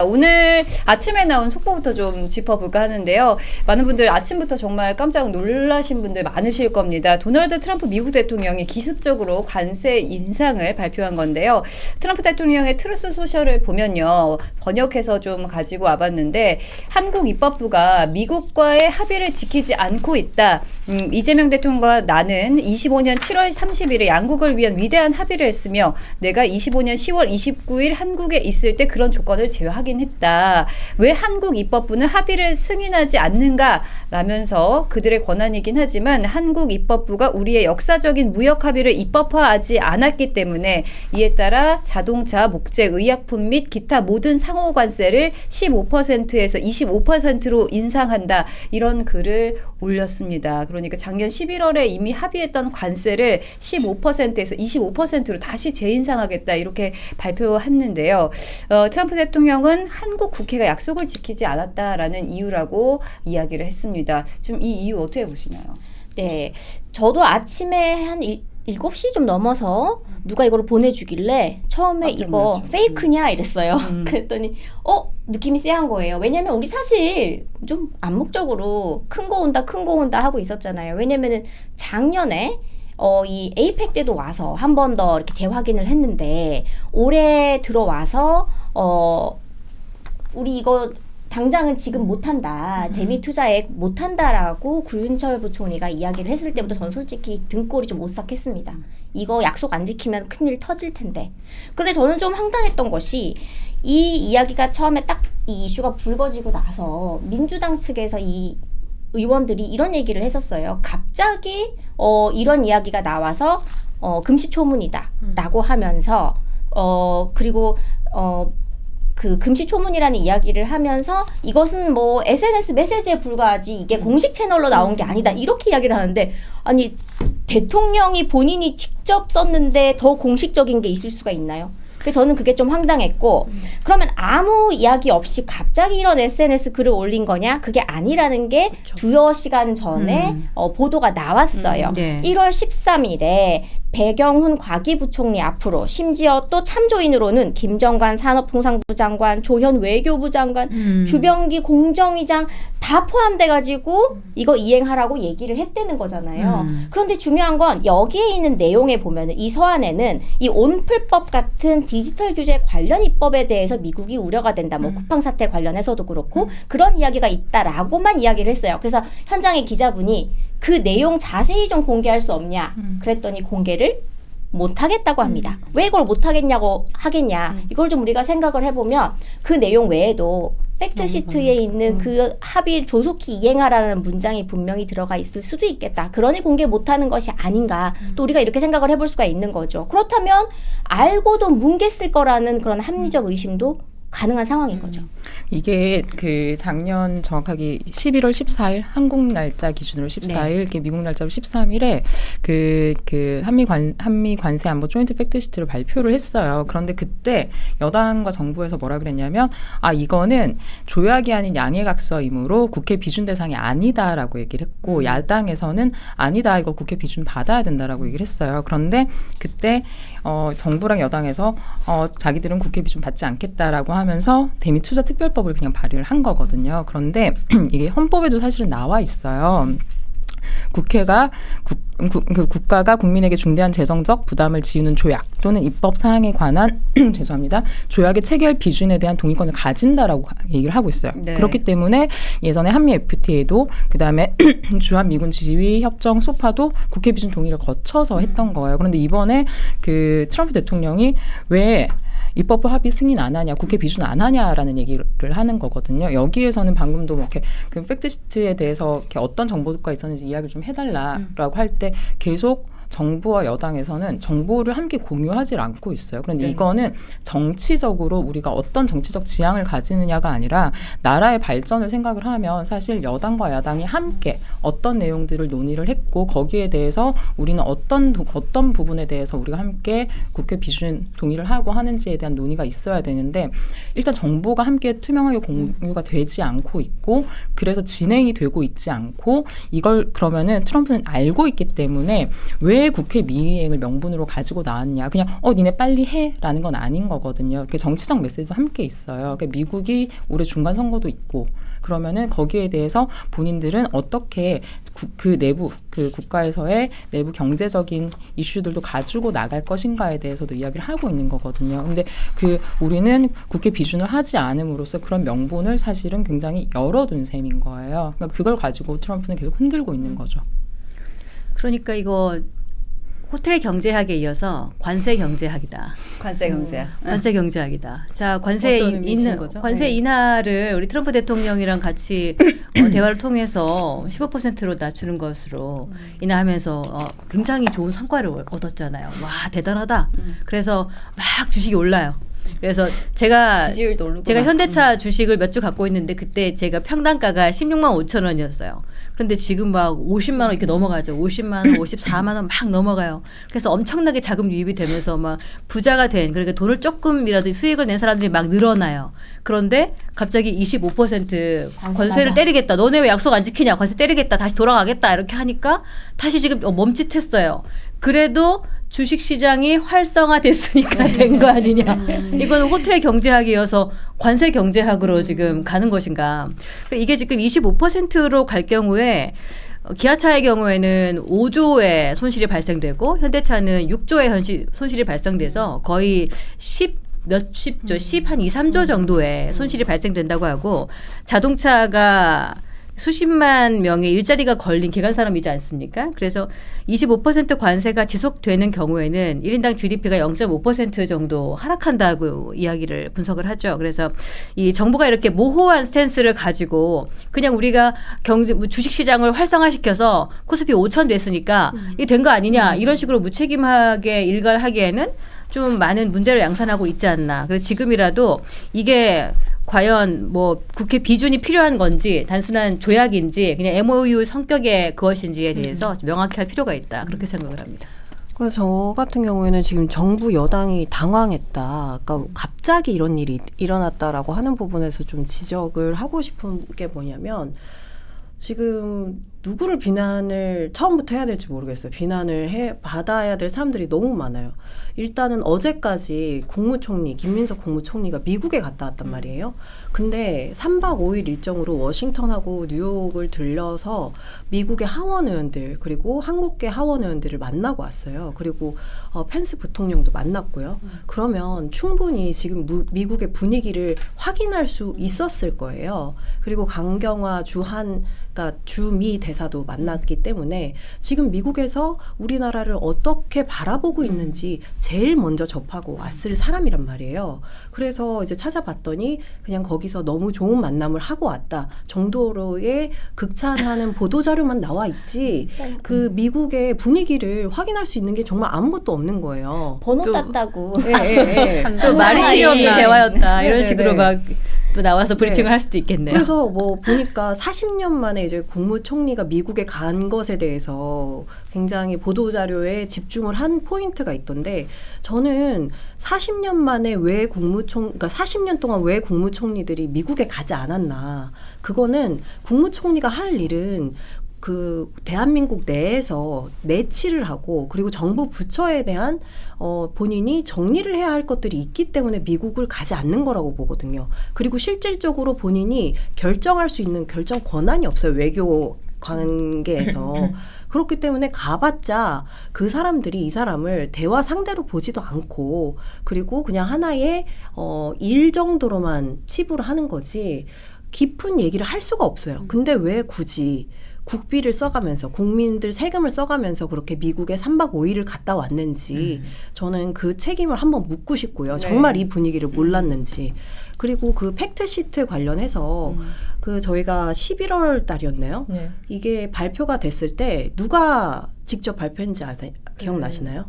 오늘 아침에 나온 속보부터 좀 짚어볼까 하는데요. 많은 분들 아침부터 정말 깜짝 놀라신 분들 많으실 겁니다. 도널드 트럼프 미국 대통령이 기습적으로 관세 인상을 발표한 건데요. 트럼프 대통령의 트루스 소셜을 보면요. 번역해서 좀 가지고 와봤는데 한국 입법부가 미국과의 합의를 지키지 않고 있다. 이재명 대통령과 나는 25년 7월 30일에 양국을 위한 위대한 합의를 했으며 내가 25년 10월 29일 한국에 있을 때 그런 조건을 제외하긴 했다. 왜 한국 입법부는 합의를 승인하지 않는가? 라면서 그들의 권한이긴 하지만 한국 입법부가 우리의 역사적인 무역 합의를 입법화하지 않았기 때문에 이에 따라 자동차, 목재, 의약품 및 기타 모든 상호 관세를 15%에서 25%로 인상한다. 이런 글을 올렸습니다. 그러니까 작년 11월에 이미 합의했던 관세를 15%에서 25%로 다시 재인상하겠다. 이렇게 발표했는데요. 트럼프 대통령은 한국 국회가 약속을 지키지 않았다라는 이유라고 이야기를 했습니다. 좀 이 이유 어떻게 보시나요? 네, 저도 아침에 한 7시 좀 넘어서 누가 이걸 보내주길래 처음에 이거 페이크냐 이랬어요. 그랬더니 느낌이 쎄한 거예요. 왜냐면 우리 사실 좀 암묵적으로 큰 거 온다 하고 있었잖아요. 왜냐면은 작년에 이 에이펙 때도 와서 한 번 더 이렇게 재확인을 했는데 올해 들어와서 우리 이거 당장은 지금 못한다. 대미 투자액 못한다라고 구윤철 부총리가 이야기를 했을 때부터 전 솔직히 등골이 좀 오싹했습니다. 이거 약속 안 지키면 큰일 터질 텐데. 그런데 저는 좀 황당했던 것이 이 이야기가 처음에 딱 이 이슈가 불거지고 나서 민주당 측에서 이 의원들이 이런 얘기를 했었어요. 갑자기 이런 이야기가 나와서 금시초문이다 라고 하면서 그리고 그 금시초문이라는 이야기를 하면서 이것은 뭐 SNS 메시지에 불과하지 이게 공식 채널로 나온 게 아니다 이렇게 이야기를 하는데 아니 대통령이 본인이 직접 썼는데 더 공식적인 게 있을 수가 있나요? 그래서 저는 그게 좀 황당했고 그러면 아무 이야기 없이 갑자기 이런 SNS 글을 올린 거냐? 그게 아니라는 게 두어 시간 전에 보도가 나왔어요. 네. 1월 13일에 배경훈 과기부총리 앞으로 심지어 또 참조인으로는 김정관 산업통상부 장관, 조현 외교부 장관, 주병기 공정위장 다 포함돼가지고 이거 이행하라고 얘기를 했다는 거잖아요. 그런데 중요한 건 여기에 있는 내용에 보면은 이 서한에는 이 온풀법 같은 디지털 규제 관련 입법에 대해서 미국이 우려가 된다. 뭐 쿠팡 사태 관련해서도 그렇고 그런 이야기가 있다라고만 이야기를 했어요. 그래서 현장의 기자분이 그 내용 자세히 좀 공개할 수 없냐 그랬더니 공개를 못하겠다고 합니다. 왜 이걸 못하겠냐고 하겠냐 이걸 좀 우리가 생각을 해보면 그 내용 외에도 팩트시트에 있는 그 합의를 조속히 이행하라는 문장이 분명히 들어가 있을 수도 있겠다. 그러니 공개 못하는 것이 아닌가. 또 우리가 이렇게 생각을 해볼 수가 있는 거죠. 그렇다면 알고도 뭉갰을 거라는 그런 합리적 의심도 가능한 상황인 거죠. 이게 그 작년 정확하게 11월 14일 한국 날짜 기준으로 14일, 이렇게 미국 날짜로 13일에 그 한미 관세 안보 조인트 팩트시트를 발표를 했어요. 그런데 그때 여당과 정부에서 뭐라 그랬냐면 이거는 조약이 아닌 양해각서이므로 국회 비준 대상이 아니다라고 얘기를 했고 야당에서는 아니다 이거 국회 비준 받아야 된다라고 얘기를 했어요. 그런데 그때 정부랑 여당에서 자기들은 국회 비준 받지 않겠다라고 하면서 대미 투자 특별법을 그냥 발의를 한 거거든요. 그런데 이게 헌법에도 사실은 나와 있어요. 국회가 국가가 국민에게 중대한 재정적 부담을 지우는 조약 또는 입법 사항에 관한 죄송합니다. 조약의 체결 비준에 대한 동의권을 가진다라고 얘기를 하고 있어요. 네. 그렇기 때문에 예전에 한미 FTA도 그다음에 주한 미군 지휘 협정 소파도 국회 비준 동의를 거쳐서 했던 거예요. 그런데 이번에 그 트럼프 대통령이 왜 입법부 합의 승인 안 하냐, 국회 비준 안 하냐라는 얘기를 하는 거거든요. 여기에서는 방금도 뭐 이렇게 그 팩트시트에 대해서 이렇게 어떤 정보가 있었는지 이야기를 좀 해달라라고 할 때 계속 정부와 여당에서는 정보를 함께 공유하지 않고 있어요. 그런데 이거는 정치적으로 우리가 어떤 정치적 지향을 가지느냐가 아니라 나라의 발전을 생각을 하면 사실 여당과 야당이 함께 어떤 내용들을 논의를 했고 거기에 대해서 우리는 어떤 부분에 대해서 우리가 함께 국회 비준 동의를 하고 하는지에 대한 논의가 있어야 되는데 일단 정보가 함께 투명하게 공유가 되지 않고 있고 그래서 진행이 되고 있지 않고 이걸 그러면은 트럼프는 알고 있기 때문에 왜 왜 국회 미행을 명분으로 가지고 나왔냐. 그냥 니네 빨리 해라는 건 아닌 거거든요. 정치적 메시지도 함께 있어요. 그러니까 미국이 올해 중간 선거도 있고 그러면은 거기에 대해서 본인들은 어떻게 그 내부 그 국가에서의 내부 경제적인 이슈들도 가지고 나갈 것인가에 대해서도 이야기를 하고 있는 거거든요. 근데 우리는 국회 비준을 하지 않음으로써 그런 명분을 사실은 굉장히 열어둔 셈인 거예요. 그러니까 그걸 가지고 트럼프는 계속 흔들고 있는 거죠. 그러니까 이거 호텔 경제학에 이어서 관세 경제학이다. 관세 경제학. 관세 경제학이다. 자, 관세 어떤 의미이신 거죠? 관세 네. 인하를 우리 트럼프 대통령이랑 같이 대화를 통해서 15%로 낮추는 것으로 인하하면서 굉장히 좋은 성과를 얻었잖아요. 와, 대단하다. 그래서 막 주식이 올라요. 그래서 제가 지지율도 오르고 현대차 주식을 몇 주 갖고 있는데 그때 제가 평단가가 16만 5천 원이었어요. 그런데 지금 막 50만 원 이렇게 넘어가죠. 50만 원, 54만 원 막 넘어가요. 그래서 엄청나게 자금 유입이 되면서 막 부자가 된 그러니까 돈을 조금이라도 수익을 낸 사람들이 막 늘어나요. 그런데 갑자기 25% 관세를 때리겠다. 너네 왜 약속 안 지키냐. 관세 때리겠다. 다시 돌아가겠다. 이렇게 하니까 다시 지금 멈칫했어요. 그래도 주식시장이 활성화됐으니까 된 거 아니냐. 이거는 호텔 경제학이어서 관세 경제학으로 지금 가는 것인가. 이게 지금 25%로 갈 경우에 기아차의 경우에는 5조의 손실이 발생되고 현대차는 6조의 손실이 발생돼서 거의 몇십조, 10한 2, 3조 정도의 손실이 발생된다고 하고 자동차가 수십만 명의 일자리가 걸린 기간 산업이지 않습니까? 그래서 25% 관세가 지속되는 경우에는 1인당 GDP가 0.5% 정도 하락한다고 이야기를 분석을 하죠. 그래서 이 정부가 이렇게 모호한 스탠스를 가지고 그냥 우리가 주식시장을 활성화시켜서 코스피 5천 됐으니까 이게 된 거 아니냐 이런 식으로 무책임하게 일갈하기에는 좀 많은 문제를 양산하고 있지 않나. 그래서 지금이라도 이게 과연 뭐 국회 비준이 필요한 건지 단순한 조약인지 그냥 MOU 성격의 그것인지에 대해서 명확히 할 필요가 있다. 그렇게 생각을 합니다. 그래서 저 같은 경우에는 지금 정부 여당이 당황했다. 그러니까 갑자기 이런 일이 일어났다라고 하는 부분에서 좀 지적을 하고 싶은 게 뭐냐면 지금 누구를 비난을 처음부터 해야 될지 모르겠어요. 비난을 받아야 될 사람들이 너무 많아요. 일단은 어제까지 국무총리, 김민석 국무총리가 미국에 갔다 왔단 말이에요. 근데 3박 5일 일정으로 워싱턴하고 뉴욕을 들려서 미국의 하원 의원들 그리고 한국계 하원 의원들을 만나고 왔어요. 그리고 펜스 부통령도 만났고요. 그러면 충분히 지금 미국의 분위기를 확인할 수 있었을 거예요. 그리고 강경화 그러니까 주미 대사도 만났기 때문에 지금 미국에서 우리나라를 어떻게 바라보고 있는지 제일 먼저 접하고 왔을 사람이란 말이에요. 그래서 이제 찾아봤더니 그냥 거기서 너무 좋은 만남을 하고 왔다 정도로의 극찬하는 보도자료만 나와 있지 그 미국의 분위기를 확인할 수 있는 게 정말 아무것도 없는 거예요. 번호 또- 땄다고. 또 말이 필요 없는 대화였다. 이런 네네네. 식으로 막 또 나와서 브리핑을 네. 할 수도 있겠네요. 그래서 뭐 보니까 40년 만에 이제 국무총리가 미국에 간 것에 대해서 굉장히 보도자료에 집중을 한 포인트가 있던데 저는 40년 만에 그러니까 40년 동안 왜 국무총리들이 미국에 가지 않았나. 그거는 국무총리가 할 일은 그 대한민국 내에서 내치를 하고 그리고 정부 부처에 대한 본인이 정리를 해야 할 것들이 있기 때문에 미국을 가지 않는 거라고 보거든요. 그리고 실질적으로 본인이 결정할 수 있는 결정 권한이 없어요. 외교 관계에서. 그렇기 때문에 가봤자 그 사람들이 이 사람을 대화 상대로 보지도 않고 그리고 그냥 하나의 일 정도로만 치부를 하는 거지 깊은 얘기를 할 수가 없어요. 근데 왜 굳이 국비를 써가면서 국민들 세금을 써가면서 그렇게 미국에 3박 5일을 갔다 왔는지 저는 그 책임을 한번 묻고 싶고요. 네. 정말 이 분위기를 몰랐는지. 그리고 그 팩트시트 관련해서 그 저희가 11월 달이었나요? 네. 이게 발표가 됐을 때 누가 직접 발표했는지 기억나시나요?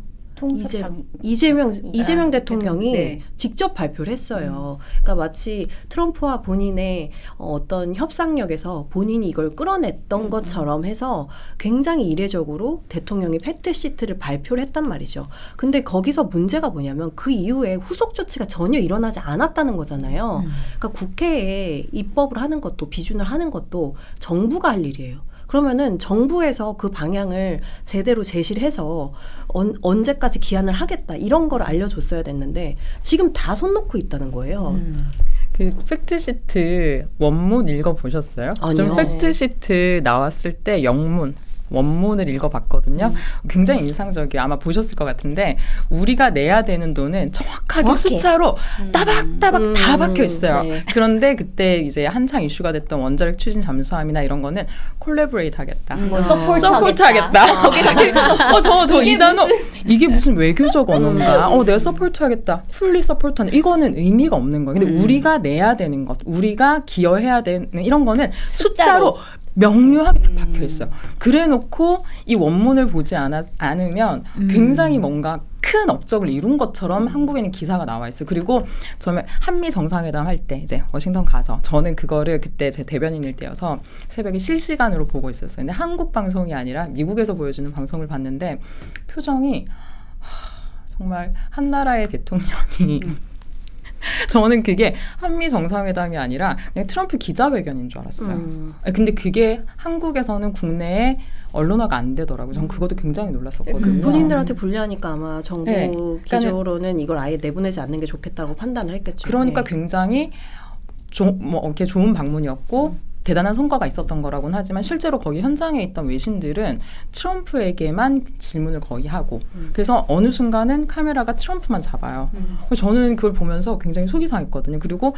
이재명 대통령이 네. 직접 발표를 했어요. 그러니까 마치 트럼프와 본인의 어떤 협상력에서 본인이 이걸 끌어냈던 것처럼 해서 굉장히 이례적으로 대통령이 팩트시트를 발표를 했단 말이죠. 근데 거기서 문제가 뭐냐면 그 이후에 후속 조치가 전혀 일어나지 않았다는 거잖아요. 그러니까 국회에 입법을 하는 것도 비준을 하는 것도 정부가 할 일이에요. 그러면은 정부에서 그 방향을 제대로 제시를 해서 언제까지 기한을 하겠다 이런 걸 알려줬어야 됐는데 지금 다 손 놓고 있다는 거예요. 그 팩트시트 원문 읽어보셨어요? 아니요. 좀 팩트시트 나왔을 때 영문 원문을 읽어봤거든요. 굉장히 인상적이에요. 아마 보셨을 것 같은데 우리가 내야 되는 돈은 정확하게 정확해. 숫자로 따박따박 다 박혀 있어요. 네. 그런데 그때 이제 한창 이슈가 됐던 원자력 추진 잠수함이나 이런 거는 콜래보레이트 하겠다. 서포트 하겠다. 저 이 단어 이게 무슨 외교적 언어인가? 내가 서포트 하겠다. 풀리 서포트 하는 이거는 의미가 없는 거예요. 근데 우리가 내야 되는 것, 우리가 기여해야 되는 이런 거는 숫자로 명료하게 딱 박혀 있어요. 그래놓고 이 원문을 보지 않으면 굉장히 뭔가 큰 업적을 이룬 것처럼 한국에는 기사가 나와 있어요. 그리고 저는 한미 정상회담 할 때 이제 워싱턴 가서 저는 그거를 그때 제 대변인일 때여서 새벽에 실시간으로 보고 있었어요. 근데 한국 방송이 아니라 미국에서 보여주는 방송을 봤는데 표정이 정말 한 나라의 대통령이 저는 그게 한미 정상회담이 아니라 그냥 트럼프 기자회견인 줄 알았어요. 근데 그게 한국에서는 국내에 언론화가 안 되더라고요. 전 그것도 굉장히 놀랐었거든요. 본인들한테 불리하니까 아마 정부 네. 기조로는 이걸 아예 내보내지 않는 게 좋겠다고 판단을 했겠죠. 그러니까 네. 굉장히 이렇게 좋은 방문이었고 대단한 성과가 있었던 거라고는 하지만 실제로 거기 현장에 있던 외신들은 트럼프에게만 질문을 거의 하고 그래서 어느 순간은 카메라가 트럼프만 잡아요. 저는 그걸 보면서 굉장히 속이 상했거든요. 그리고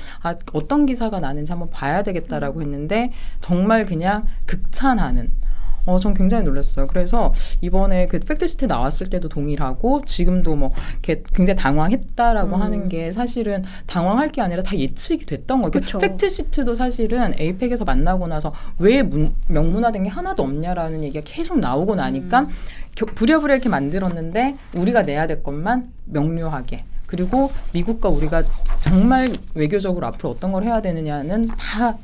어떤 기사가 나는지 한번 봐야 되겠다라고 했는데 정말 그냥 극찬하는 전 굉장히 놀랐어요. 그래서 이번에 그 팩트시트 나왔을 때도 동일하고 지금도 뭐 이렇게 굉장히 당황했다라고 하는 게 사실은 당황할 게 아니라 다 예측이 됐던 거예요. 그쵸. 팩트시트도 사실은 에이펙에서 만나고 나서 왜 명문화된 게 하나도 없냐라는 얘기가 계속 나오고 나니까 부랴부랴 이렇게 만들었는데 우리가 내야 될 것만 명료하게 그리고 미국과 우리가 정말 외교적으로 앞으로 어떤 걸 해야 되느냐는 다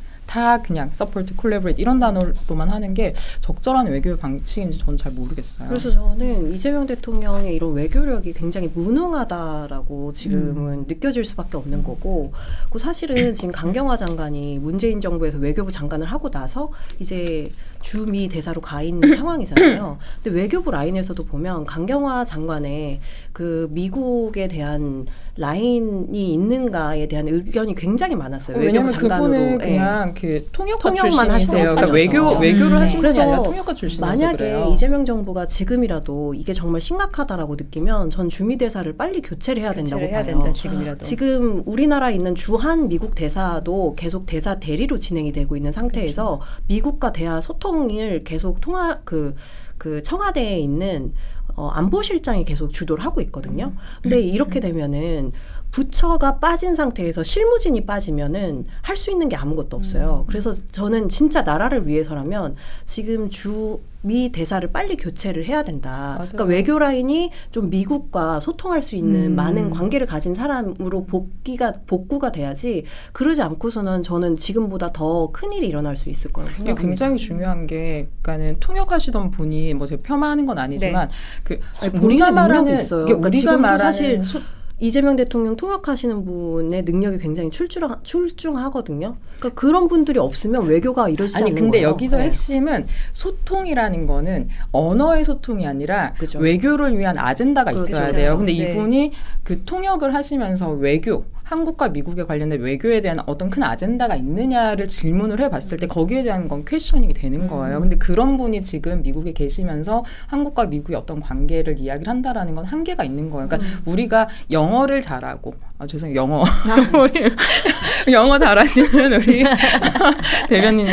그냥 서포트, 콜라보레이트 이런 단어로만 하는 게 적절한 외교 방식인지 저는 잘 모르겠어요. 그래서 저는 이재명 대통령의 이런 외교력이 굉장히 무능하다라고 지금은 느껴질 수밖에 없는 거고 그 사실은 지금 강경화 장관이 문재인 정부에서 외교부 장관을 하고 나서 이제 주미 대사로 가 있는 상황이잖아요. 근데 외교부 라인에서도 보면 강경화 장관의 그 미국에 대한 라인이 있는가에 대한 의견이 굉장히 많았어요. 외교부 왜냐면 장관으로. 그분은 그냥 그 통역가 통역만 출신이세요. 그러니까 하시는 외교를 하신 분이 그래서 아니라 통역가 출신이라서 만약에 그래요. 이재명 정부가 지금이라도 이게 정말 심각하다라고 느끼면 전 주미 대사를 빨리 교체를 해야 된다고 교체를 해야 봐요. 된다, 지금이라도. 지금 우리나라에 있는 주한 미국 대사도 계속 대사 대리로 진행이 되고 있는 상태에서 미국과 대화 소통을 계속 그 청와대에 있는 안보실장이 계속 주도를 하고 있거든요. 근데 이렇게 되면은 부처가 빠진 상태에서 실무진이 빠지면은 할 수 있는 게 아무것도 없어요. 그래서 저는 진짜 나라를 위해서라면 지금 미 대사를 빨리 교체를 해야 된다. 맞아요. 그러니까 외교 라인이 좀 미국과 소통할 수 있는 많은 관계를 가진 사람으로 복구가 돼야지 그러지 않고서는 저는 지금보다 더 큰일이 일어날 수 있을 거라고 이게 생각합니다. 굉장히 중요한 게, 그러니까는 통역하시던 분이 뭐 제가 겸하는 건 아니지만 아니, 우리가 본인의 말하는 능력이 있어요. 이게 그러니까 우리가 지금도 말하는 사실 이재명 대통령 통역하시는 분의 능력이 굉장히 출중하거든요. 그러니까 그런 분들이 없으면 외교가 이루어지지 않는 거예요. 근데 여기서 네. 핵심은 소통이라는 거는 언어의 소통이 아니라 그죠. 외교를 위한 아젠다가 그렇죠. 있어야 돼요. 근데 네. 이분이 그 통역을 하시면서 외교, 한국과 미국에 관련된 외교에 대한 어떤 큰 아젠다가 있느냐를 질문을 해봤을 때 거기에 대한 건 퀘스천이 되는 거예요. 근데 그런 분이 지금 미국에 계시면서 한국과 미국의 어떤 관계를 이야기를 한다라는 건 한계가 있는 거예요. 그러니까 우리가 영어를 잘하고 죄송해요. 영어 잘하시는 우리 대변인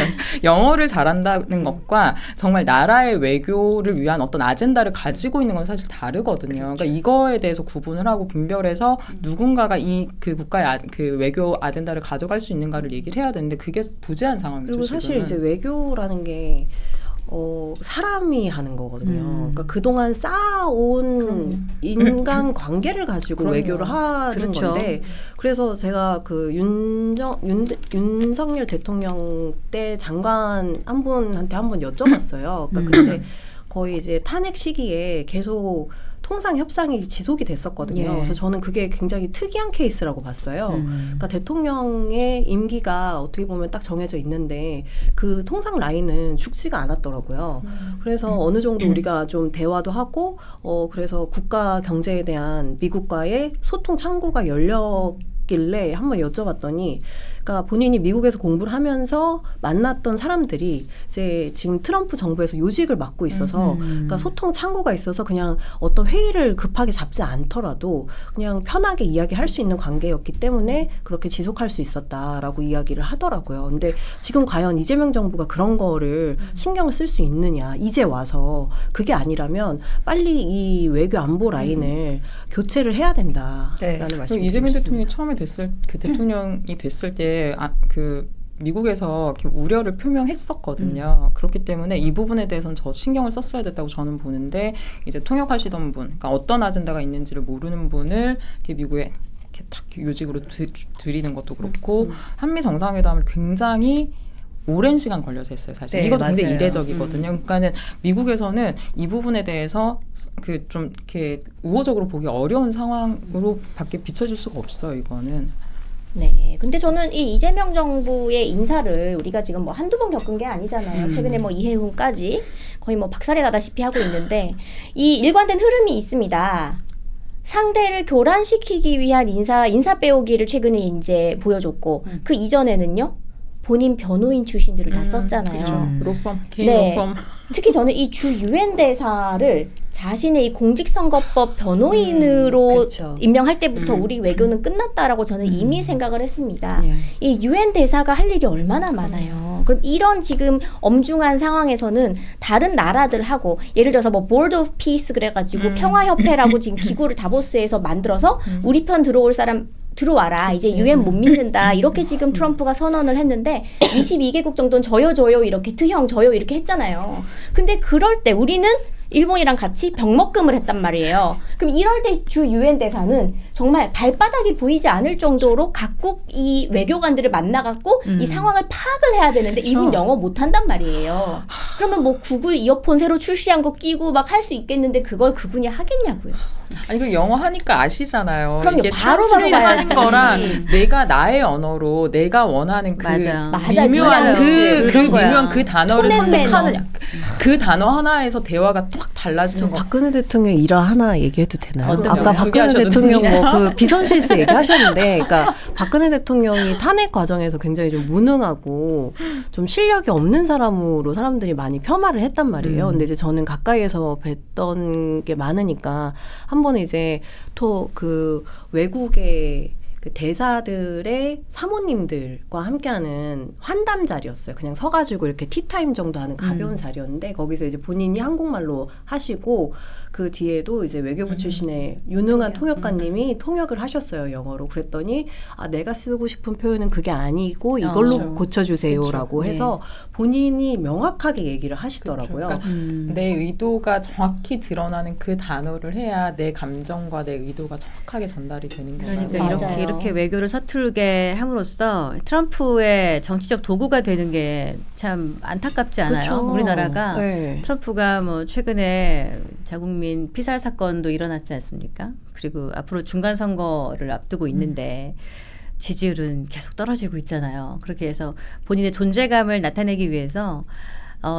영어를 잘한다는 것과 정말 나라의 외교를 위한 어떤 아젠다를 가지고 있는 건 사실 다르거든요. 그러니까 이거에 대해서 구분을 하고 분별해서 누군가가 그 국가의 그 외교 아젠다를 가져갈 수 있는가를 얘기를 해야 되는데 그게 부재한 상황이죠. 그리고 사실 지금은. 이제 외교라는 게 사람이 하는 거거든요. 그러니까 그동안 쌓아온 인간 관계를 가지고 그럼요. 외교를 하는 그렇죠. 건데 그래서 제가 그 윤석열 대통령 때 장관 한 분한테 한번 여쭤봤어요. 그러니까 그때 거의 이제 탄핵 시기에 계속 통상 협상이 지속이 됐었거든요. 예. 그래서 저는 그게 굉장히 특이한 케이스라고 봤어요. 그러니까 대통령의 임기가 어떻게 보면 딱 정해져 있는데 그 통상 라인은 죽지가 않았더라고요. 그래서 어느 정도 우리가 좀 대화도 하고 그래서 국가 경제에 대한 미국과의 소통 창구가 열렸길래 한번 여쭤봤더니 그러니까 본인이 미국에서 공부를 하면서 만났던 사람들이 이제 지금 트럼프 정부에서 요직을 맡고 있어서 그러니까 소통 창구가 있어서 그냥 어떤 회의를 급하게 잡지 않더라도 그냥 편하게 이야기할 수 있는 관계였기 때문에 그렇게 지속할 수 있었다라고 이야기를 하더라고요. 근데 지금 과연 이재명 정부가 그런 거를 신경을 쓸 수 있느냐 이제 와서 그게 아니라면 빨리 이 외교 안보 라인을 교체를 해야 된다라는 네. 말씀을 이재명 드리고 대통령이 싶습니다. 처음에 대통령이 됐을 때 그 미국에서 이렇게 우려를 표명했었거든요. 그렇기 때문에 이 부분에 대해서는 저 신경을 썼어야 됐다고 저는 보는데 이제 통역하시던 분, 그러니까 어떤 아젠다가 있는지를 모르는 분을 이렇게 미국에 이렇게 딱 요직으로 들이는 것도 그렇고 한미 정상회담을 굉장히 오랜 시간 걸려서 했어요. 사실 네, 이것도 굉장히 맞아요. 이례적이거든요. 그러니까는 미국에서는 이 부분에 대해서 그 좀 이렇게 우호적으로 보기 어려운 상황으로밖에 비춰질 수가 없어요. 이거는. 네. 근데 저는 이 이재명 정부의 인사를 우리가 지금 뭐 한두 번 겪은 게 아니잖아요. 최근에 뭐 이해훈까지 거의 뭐 박살이 나다시피 하고 있는데 이 일관된 흐름이 있습니다. 상대를 교란시키기 위한 인사 빼오기를 최근에 이제 보여줬고 그 이전에는요. 본인 변호인 출신들을 다 썼잖아요. 그렇죠. 로펌, 개인 네. 로펌. 특히 저는 이 주 유엔 대사를 자신의 이 공직선거법 변호인으로 그렇죠. 임명할 때부터 우리 외교는 끝났다라고 저는 이미 생각을 했습니다. 예. 이 유엔 대사가 할 일이 얼마나 많아요. 그럼 이런 지금 엄중한 상황에서는 다른 나라들하고 예를 들어서 뭐 보드 오브 피스 그래가지고 평화협회라고 지금 기구를 다보스에서 만들어서 우리 편 들어올 사람 들어와라. 이제 유엔 못 믿는다. 이렇게 지금 트럼프가 선언을 했는데 22개국 정도는 저요 이렇게 트형 저요 이렇게 했잖아요. 근데 그럴 때 우리는 일본이랑 같이 병먹금을 했단 말이에요. 그럼 이럴 때 주 유엔 대사는 정말 발바닥이 보이지 않을 정도로 각국 이 외교관들을 만나갖고 이 상황을 파악을 해야 되는데 이분 영어 못한단 말이에요. 그러면 뭐 구글 이어폰 새로 출시한 거 끼고 막 할 수 있겠는데 그걸 그분이 하겠냐고요. 아니 그 영어 하니까 아시잖아요. 그럼요. 이게 바로 트랜스레이트 하는 가야지. 거랑 내가 나의 언어로 내가 원하는 그 맞아. 미묘한 맞아요. 그 그런 거야. 미묘한 그 단어를 톤 앤 선택하는 매너. 그 단어 하나에서 대화가 확 달라지는 거. 박근혜 대통령 일화 하나 얘기해도 되나요? 어떤 아까 거? 두 개 박근혜 하셔도 대통령 됩니다. 뭐 그 비선실세 얘기하셨는데, 그러니까 박근혜 대통령이 탄핵 과정에서 굉장히 좀 무능하고 좀 실력이 없는 사람으로 사람들이 많이 폄하를 했단 말이에요. 근데 이제 저는 가까이에서 뵀던 게 많으니까 한 번에 이제 그 외국의 그 대사들의 사모님들과 함께하는 환담 자리였어요. 그냥 서가지고 이렇게 티타임 정도 하는 가벼운 자리였는데 거기서 이제 본인이 한국말로 하시고 그 뒤에도 이제 외교부 출신의 유능한 통역가님이 통역을 하셨어요. 영어로. 그랬더니 내가 쓰고 싶은 표현은 그게 아니고 이걸로 그렇죠. 고쳐주세요라고 그렇죠. 해서 본인이 명확하게 얘기를 하시더라고요. 그러니까 내 의도가 정확히 드러나는 그 단어를 해야 내 감정과 내 의도가 정확하게 전달이 되는 거예요. 그러니까 맞아요. 이렇게 외교를 서툴게 함으로써 트럼프의 정치적 도구가 되는 게 참 안타깝지 않아요? 그쵸. 우리나라가 네. 트럼프가 뭐 최근에 자국민 피살 사건도 일어났지 않습니까? 그리고 앞으로 중간 선거를 앞두고 있는데 지지율은 계속 떨어지고 있잖아요. 그렇게 해서 본인의 존재감을 나타내기 위해서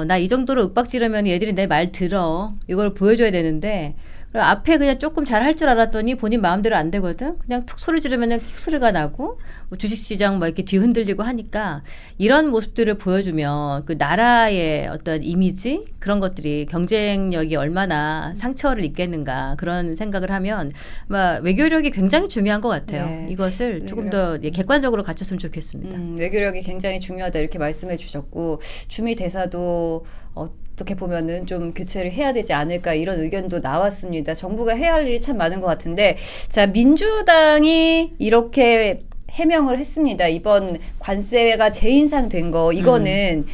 나 이 정도로 윽박지르면 얘들이 내 말 들어. 이걸 보여줘야 되는데 앞에 그냥 조금 잘할 줄 알았더니 본인 마음대로 안 되거든. 그냥 툭 소리 지르면 킥 소리가 나고 뭐 주식시장 막 이렇게 뒤흔들리고 하니까 이런 모습들을 보여주면 그 나라의 어떤 이미지 그런 것들이 경쟁력이 얼마나 상처를 입겠는가 그런 생각을 하면 아마 외교력이 굉장히 중요한 것 같아요. 네. 이것을 조금 더 객관적으로 갖췄으면 좋겠습니다. 외교력이 굉장히 중요하다 이렇게 말씀해 주셨고 주미 대사도 어떻게 보면은 좀 교체를 해야 되지 않을까 이런 의견도 나왔습니다. 정부가 해야 할 일이 참 많은 것 같은데 자 민주당이 이렇게 해명을 했습니다. 이번 관세가 재인상된 거 이거는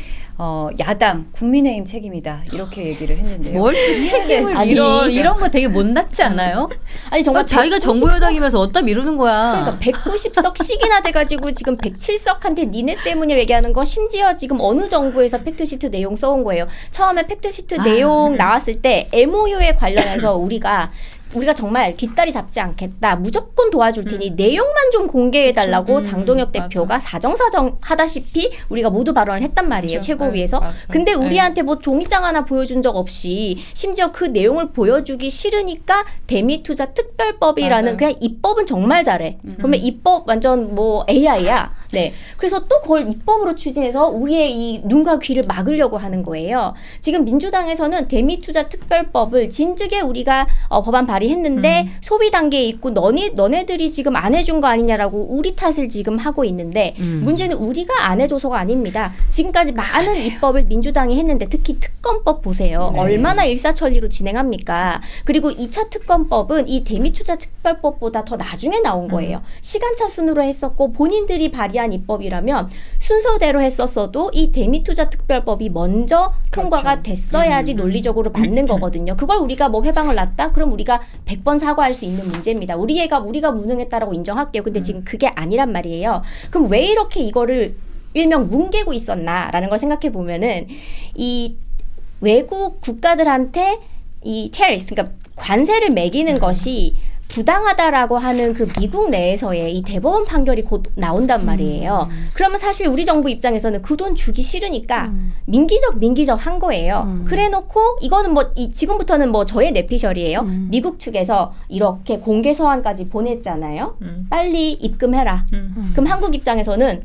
야당 국민의힘 책임이다 이렇게 얘기를 했는데요. 뭘 책임을 아니, 밀어 이런 거 되게 못났지 않아요? 아니 정말 자기가 정부 여당이면서 어디다 미루는 거야. 그러니까 190석씩이나 돼가지고 지금 107석한테 니네 때문에 얘기하는 거 심지어 지금 어느 정부에서 팩트시트 내용 써온 거예요. 처음에 팩트시트 내용 나왔을 때 MOU에 관련해서 우리가 우리가 정말 뒷다리 잡지 않겠다. 무조건 도와줄 테니 내용만 좀 공개해달라고 그쵸. 장동혁 대표가 사정사정 하다시피 우리가 모두 발언을 했단 말이에요. 그쵸. 최고위에서. 맞아요. 근데 우리한테 뭐 종이장 하나 보여준 적 없이 심지어 그 내용을 보여주기 싫으니까 대미투자 특별법이라는 맞아요. 그냥 입법은 정말 잘해. 그러면 입법 완전 뭐 AI야. 네. 그래서 또 그걸 입법으로 추진해서 우리의 이 눈과 귀를 막으려고 하는 거예요. 지금 민주당에서는 대미투자 특별법을 진즉에 우리가 법안 발의했는데 소비 단계에 있고 너네들이 지금 안 해준 거 아니냐라고 우리 탓을 지금 하고 있는데 문제는 우리가 안 해줘서가 아닙니다. 지금까지 많은 입법을 민주당이 했는데 특히 특검법 보세요. 얼마나 일사천리로 진행합니까? 그리고 2차 특검법은 이 대미투자 특별법보다 더 나중에 나온 거예요. 시간차 순으로 했었고 본인들이 발의한 입법이라면 순서대로 했었어도 이 대미투자 특별법이 먼저 통과가 됐어야지 논리적으로 맞는 거거든요. 그걸 우리가 뭐 회방을 놨다? 그럼 우리가 100번 사과할 수 있는 문제입니다. 우리가 무능했다라고 인정할게요. 근데 지금 그게 아니란 말이에요. 그럼 왜 이렇게 이거를 일명 뭉개고 있었나라는 걸 생각해 보면은 이 외국 국가들한테 이 테러리스트, 그러니까 관세를 매기는 것이 부당하다라고 하는 그 미국 내에서의 이 대법원 판결이 곧 나온단 말이에요. 그러면 사실 우리 정부 입장에서는 그 돈 주기 싫으니까 민기적 한 거예요. 그래놓고 이거는 뭐 지금부터는 뭐 저의 뇌피셜이에요. 미국 측에서 이렇게 공개 서한까지 보냈잖아요. 빨리 입금해라. 그럼 한국 입장에서는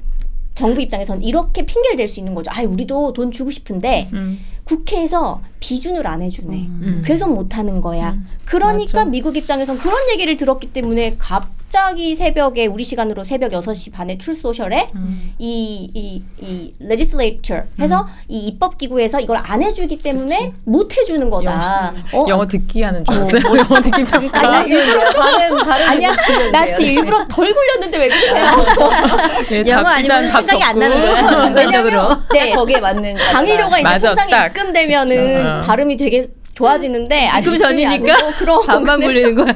정부 입장에서는 이렇게 핑계를 댈 수 있는 거죠. 아, 우리도 돈 주고 싶은데 국회에서 비준을 안 해주네. 그래서 못하는 거야. 그러니까 맞아. 미국 입장에선 그런 얘기를 들었기 때문에 갑자기 새벽에 우리 시간으로 새벽 6시 반에 출소셜에 이 legislature 해서 이 입법기구에서 이걸 안 해주기 때문에 못 해주는 거다. 영어 듣기 하는 줄 알았어요. 영어 듣기 평가. 나 일부러 발음 아니야. 나 지금 일부러 덜 굴렸는데 왜 그러세요? 네, 영어 아니면 생각이 안 나는 거예요. 순간적으로. 네. 거기에 맞는 강의료가 이제 맞아, 통장에 딱. 입금되면은 그쵸. 발음이 되게 좋아지는데 아직 입금 전이니까 입금이 아니고 반만 굴리는 거야.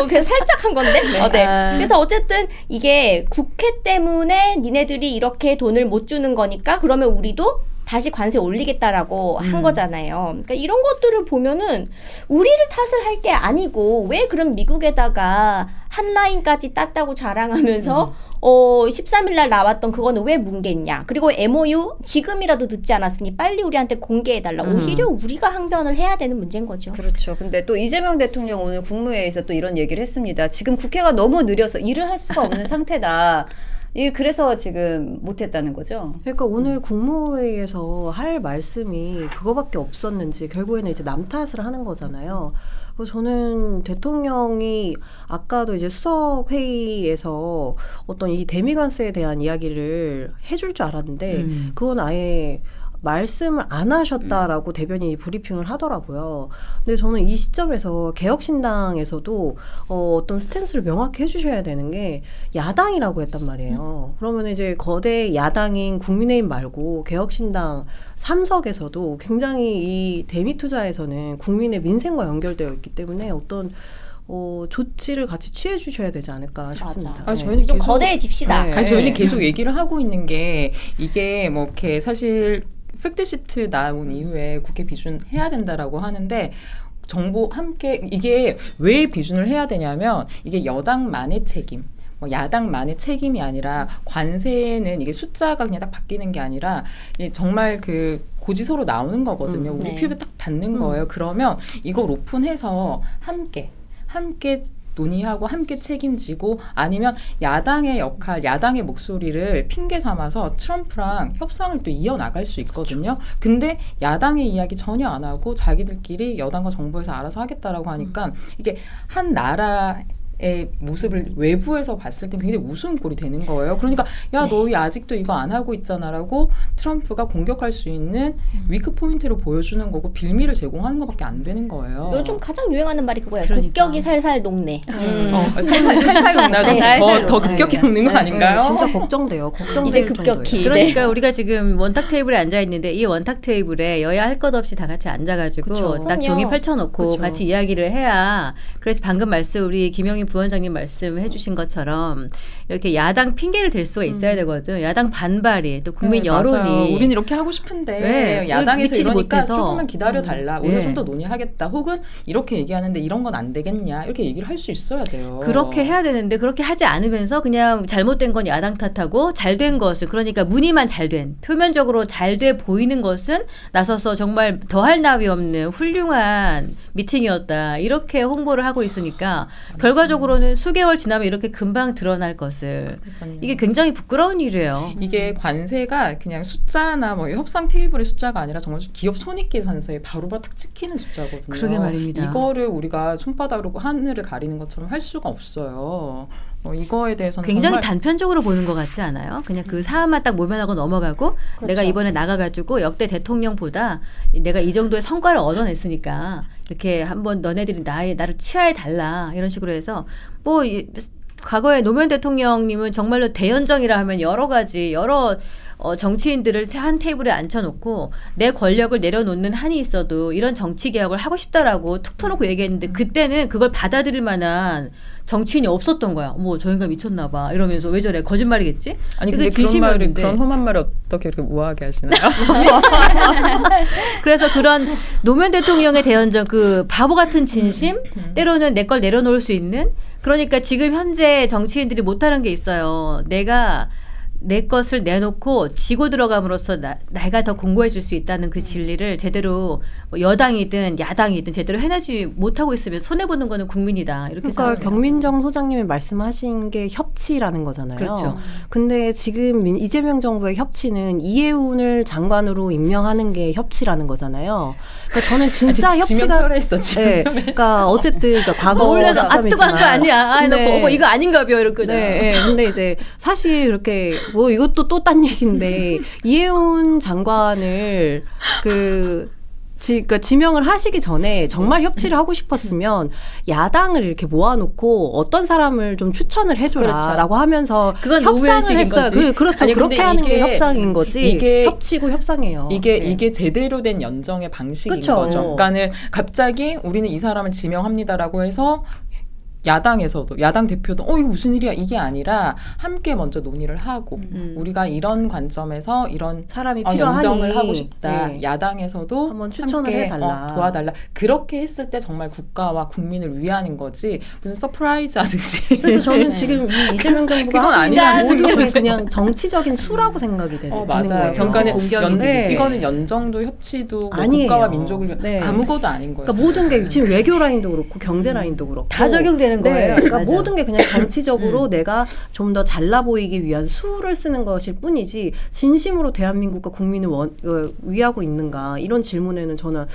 그냥 살짝 한 건데. 네. 아. 그래서 어쨌든 이게 국회 때문에 니네들이 이렇게 돈을 못 주는 거니까 그러면 우리도 다시 관세 올리겠다라고 한 거잖아요. 그러니까 이런 것들을 보면은 우리를 탓을 할 게 아니고 왜 그럼 미국에다가 한 라인까지 땄다고 자랑하면서 13일 날 나왔던 그거는 왜 뭉갰냐. 그리고 MOU 지금이라도 늦지 않았으니 빨리 우리한테 공개해달라. 오히려 우리가 항변을 해야 되는 문제인 거죠. 그렇죠. 근데 또 이재명 대통령 오늘 국무회의에서 또 이런 얘기를 했습니다. 지금 국회가 너무 느려서 일을 할 수가 없는 상태다. 그래서 지금 못했다는 거죠. 그러니까 오늘 국무회의에서 할 말씀이 그거밖에 없었는지 결국에는 이제 남 탓을 하는 거잖아요. 그래서 저는 대통령이 아까도 이제 수석 회의에서 어떤 이 대미관세에 대한 이야기를 해줄 줄 알았는데 그건 아예 말씀을 안 하셨다라고 대변인이 브리핑을 하더라고요. 근데 저는 이 시점에서 개혁신당에서도 어떤 스탠스를 명확히 해주셔야 되는 게 야당이라고 했단 말이에요. 그러면 이제 거대 야당인 국민의힘 말고 개혁신당 3석에서도 굉장히 이 대미투자에서는 국민의 민생과 연결되어 있기 때문에 어떤 조치를 같이 취해 주셔야 되지 않을까 싶습니다. 아, 저희는 좀 계속 거대해집시다. 네. 아니, 저희는 계속 얘기를 하고 있는 게 이게 뭐 이렇게 사실 팩트시트 나온 이후에 국회 비준 해야 된다라고 하는데 정보 함께 이게 왜 비준을 해야 되냐면 이게 여당만의 책임. 뭐 야당만의 책임이 아니라 관세는 이게 숫자가 그냥 딱 바뀌는 게 아니라 정말 그 고지서로 나오는 거거든요. 우리 네. 피부에 딱 닿는 거예요. 그러면 이걸 오픈해서 함께 논의하고 함께 책임지고 아니면 야당의 역할, 야당의 목소리를 핑계 삼아서 트럼프랑 협상을 또 이어나갈 수 있거든요. 근데 야당의 이야기 전혀 안 하고 자기들끼리 여당과 정부에서 알아서 하겠다라고 하니까 이게 한 나라의 모습을 외부에서 봤을 때 굉장히 우스운 꼴이 되는 거예요. 그러니까 야 너희 아직도 이거 안 하고 있잖아라고 트럼프가 공격할 수 있는 위크 포인트를 보여주는 거고 빌미를 제공하는 것밖에 안 되는 거예요. 요즘 가장 유행하는 말이 그거예요. 그러니까. 국격이 살살 녹네. 살살 녹나서 살살 더 급격히 녹는 거 아닌가요? 진짜 걱정돼요. 걱정될 이제 급격히. 정도예요. 그러니까 우리가 지금 원탁 테이블에 앉아 있는데 이 원탁 테이블에 여야 할 것 없이 다 같이 앉아가지고 그쵸. 딱 종이 그럼요. 펼쳐놓고 그쵸. 같이 이야기를 해야. 그래서 방금 우리 김영희 부원장님 말씀해주신 것처럼 이렇게 야당 핑계를 댈 수가 있어야 되거든. 야당 반발이 또 국민 네, 여론이 맞아요. 우린 이렇게 하고 싶은데 네, 야당에서 미치지 이러니까 못해서. 조금만 기다려달라. 네. 오늘 좀 더 논의하겠다. 혹은 이렇게 얘기하는데 이런 건 안 되겠냐. 이렇게 얘기를 할 수 있어야 돼요. 그렇게 해야 되는데 그렇게 하지 않으면서 그냥 잘못된 건 야당 탓하고 잘된 것을 그러니까 무늬만 잘된 표면적으로 잘 돼 보이는 것은 나서서 정말 더할 나위 없는 훌륭한 미팅이었다 이렇게 홍보를 하고 있으니까 결과적으로는 수개월 지나면 이렇게 금방 드러날 것을 그러니까요. 이게 굉장히 부끄러운 일이에요. 이게 관세가 그냥 숫자나 뭐 협상 테이블의 숫자가 아니라 정말 기업 손익계산서에 바로바로 딱 찍히는 숫자거든요. 그러게 말입니다. 이거를 우리가 손바닥으로 하늘을 가리는 것처럼 할 수가 없어요. 이거에 대해서는 굉장히 정말 단편적으로 보는 것 같지 않아요? 그냥 그 사안만 딱 모면하고 넘어가고 내가 이번에 나가가지고 역대 대통령보다 내가 이 정도의 성과를 얻어냈으니까 이렇게 한번 너네들이 나를 치하해 달라 이런 식으로 해서 뭐 과거에 노무현 대통령님은 정말로 대연정이라 하면 여러 가지 정치인들을 한 테이블에 앉혀놓고 내 권력을 내려놓는 한이 있어도 이런 정치 개혁을 하고 싶다라고 툭 터놓고 얘기했는데 그때는 그걸 받아들일 만한 정치인이 없었던 거야. 뭐 저 인간 미쳤나 봐 이러면서 왜 저래 거짓말이겠지? 아니 그게 근데 진심이었는데. 그런 험한 말을 어떻게 이렇게 우아하게 하시나요? 그래서 그런 노무현 대통령의 대연정 그 바보 같은 진심 때로는 내 걸 내려놓을 수 있는 그러니까 지금 현재 정치인들이 못하는 게 있어요. 내가 내 것을 내놓고 지고 들어감으로써 내가 더 공고해 줄 수 있다는 그 진리를 제대로 뭐 여당이든 야당이든 제대로 해내지 못하고 있으면 손해보는 거는 국민이다. 이렇게 그러니까 생각해요. 경민정 소장님이 말씀하신 게 협치라는 거잖아요. 그렇죠. 근데 지금 이재명 정부의 협치는 이해운을 장관으로 임명하는 게 협치라는 거잖아요. 그러니까 저는 진짜 협치가 지명철회했어 지금. 네, 그러니까 어쨌든 그러니까 과거 올려서 시점이지만 뜨거운 거 아니야. 네. 뭐 이거 아닌가 봐 이럴 거잖아. 네, 네. 근데 이제 사실 그렇게 뭐 이것도 또 딴 얘기인데 이해운 장관을 그러니까 지명을 하시기 전에 정말 협치를 하고 싶었으면 야당을 이렇게 모아놓고 어떤 사람을 좀 추천을 해줘라라고 하면서 그건 협상을 노무현식인 했어요. 거지. 그렇죠. 아니, 그렇게 근데 하는 게 이게- 협상인 거지. 이게- 협치고 협상이에요. 네. 이게 제대로 된 연정의 방식인 그쵸. 거죠. 그러니까는 갑자기 우리는 이 사람을 지명합니다라고 해서 야당에서도 야당 대표도 이거 무슨 일이야 이게 아니라 함께 먼저 논의를 하고 우리가 이런 관점에서 이런 사람이 필요하니 연정을 하고 싶다. 네. 야당에서도 한번 추천을 함께, 해달라. 도와달라. 그렇게 했을 때 정말 국가와 국민을 위하는 거지 무슨 서프라이즈 하듯이. 그래서 저는 지금 이 이재명 정부가 그건 하고 있는 아니라는 모든 게 거죠. 그냥 정치적인 수라고 생각이 되는 맞아요. 거예요. 그러니까는 공격이지. 이거는 연정도 협치도 뭐 아니에요. 국가와 민족을 위한 네. 아무것도 아닌 거예요. 그러니까 모든 게 지금 외교 라인도 그렇고 경제 라인도 그렇고 다 적용되는 거예요. 네, 그러니까 맞아. 모든 게 그냥 정치적으로 내가 좀 더 잘나 보이기 위한 수를 쓰는 것일 뿐이지 진심으로 대한민국과 국민을 위하고 있는가 이런 질문에는 저는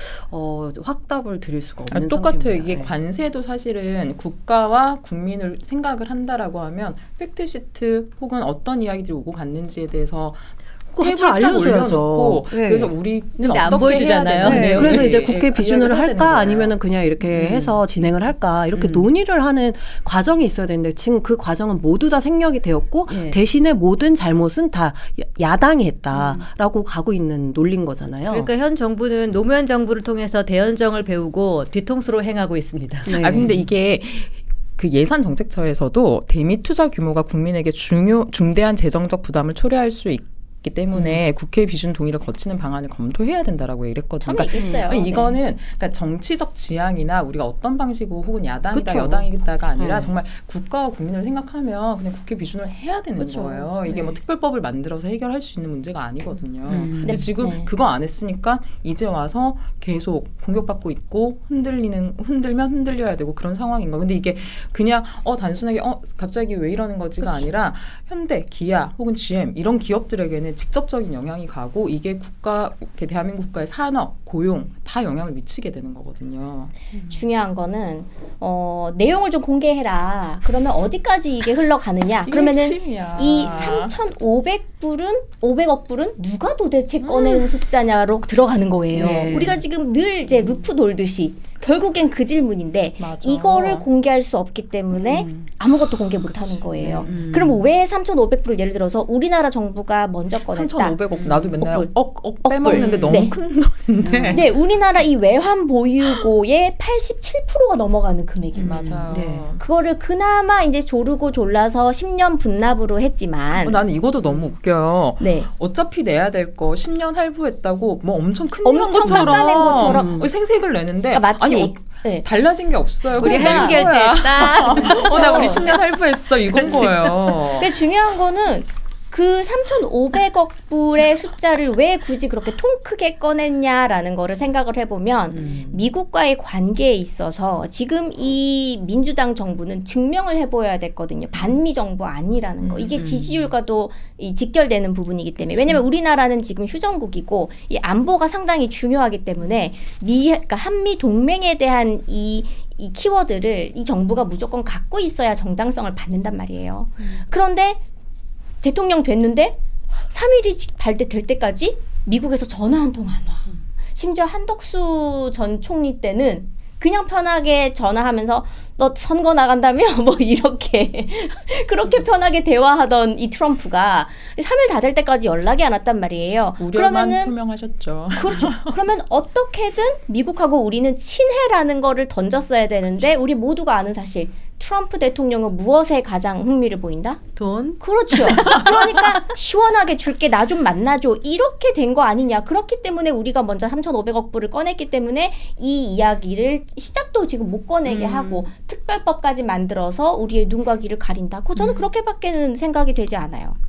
확답을 드릴 수가 없는 똑같아요. 상태입니다. 이게 네. 관세도 사실은 국가와 국민을 생각을 한다라고 하면 팩트시트 혹은 어떤 이야기들이 오고 갔는지에 대해서 그거 같이 테이블 쫙 알려줘야죠. 올려놓고 네. 그래서 우리는 근데 안 어떻게 보여주잖아요. 해야 되는지 네, 그래서 이제 예, 국회 예, 비준을 이야기를 해야 되는 할까 거예요. 아니면은 그냥 이렇게 해서 진행을 할까 이렇게 논의를 하는 과정이 있어야 되는데 지금 그 과정은 모두 다 생략이 되었고 예. 대신에 모든 잘못은 다 야당이 했다라고 가고 있는 논리인 거잖아요. 그러니까 현 정부는 노무현 정부를 통해서 대연정을 배우고 뒤통수로 행하고 있습니다. 네. 근데 이게 그 예산정책처에서도 대미 투자 규모가 국민에게 중대한 재정적 부담을 초래할 수 있기 때문에 국회 비준 동의를 거치는 방안을 검토해야 된다라고 얘기를 했거든요. 참이 있어요. 아니, 이거는 그러니까 정치적 지향이나 우리가 어떤 방식으로 혹은 야당이다 그쵸. 여당이다가 아니라 네. 정말 국가와 국민을 생각하면 그냥 국회 비준을 해야 되는 그쵸. 거예요. 이게 네. 뭐 특별법을 만들어서 해결할 수 있는 문제가 아니거든요. 근데 네. 지금 네. 그거 안 했으니까 이제 와서 계속 공격받고 있고 흔들면 흔들려야 되고 그런 상황인 거. 근데 이게 그냥 단순하게 갑자기 왜 이러는 거지가 아니라 현대, 기아 혹은 GM 이런 기업들에게는 직접적인 영향이 가고 이게 대한민국 국가의 산업, 고용 다 영향을 미치게 되는 거거든요. 중요한 거는 내용을 좀 공개해라. 그러면 어디까지 이게 흘러가느냐? 이게 그러면은 핵심이야. 이 3,500억 불은 누가 도대체 꺼내는 숫자냐로 들어가는 거예요. 네. 우리가 지금 늘 이제 루프 돌듯이 결국엔 그 질문인데 맞아. 이거를 공개할 수 없기 때문에 아무것도 공개 못하는 거예요. 그럼 왜 3,500불을 예를 들어서 우리나라 정부가 먼저 꺼냈다. 3,500억 나도 맨날 억불. 억 빼먹는데 너무 네. 큰 돈인데. 네, 우리나라 이 외환 보유고의 87%가 넘어가는 금액이에요. 맞아요. 네. 그거를 그나마 이제 조르고 졸라서 10년 분납으로 했지만 나는 이것도 너무 웃겨요. 네. 어차피 내야 될 거 10년 할부했다고 뭐 엄청 큰 일한 엄청 것처럼 깎아낸 것처럼. 생색을 내는데 그러니까 마치 아니 네. 달라진 게 없어요. 우리 그냥 할부 낸 거야. 결제했다. 나 우리 10년 할부했어 이건 거예요. 근데 중요한 거는 그 3,500억 불의 숫자를 왜 굳이 그렇게 통 크게 꺼냈냐라는 거를 생각을 해보면 미국과의 관계에 있어서 지금 이 민주당 정부는 증명을 해보여야 됐거든요. 반미 정부 아니라는 거. 이게 지지율과도 이 직결되는 부분이기 때문에. 왜냐하면 우리나라는 지금 휴전국이고 이 안보가 상당히 중요하기 때문에 그러니까 한미 동맹에 대한 이 키워드를 이 정부가 무조건 갖고 있어야 정당성을 받는단 말이에요. 그런데 대통령 됐는데 3일이 될 때까지 미국에서 전화 한 통 안 와. 심지어 한덕수 전 총리 때는 그냥 편하게 전화하면서 너 선거 나간다며? 뭐 이렇게 그렇게 편하게 대화하던 이 트럼프가 3일 다 될 때까지 연락이 안 왔단 말이에요. 우려만 그러면은 표명하셨죠. 그렇죠. 그러면 어떻게든 미국하고 우리는 친해라는 거를 던졌어야 되는데 우리 모두가 아는 사실 트럼프 대통령은 무엇에 가장 흥미를 보인다? 돈? 그렇죠. 그러니까 시원하게 줄게 나 좀 만나줘 이렇게 된 거 아니냐. 그렇기 때문에 우리가 먼저 3,500억 불을 꺼냈기 때문에 이 이야기를 시작도 지금 못 꺼내게 하고 특별법까지 만들어서 우리의 눈과 귀를 가린다. 저는 그렇게밖에는 생각이 되지 않아요.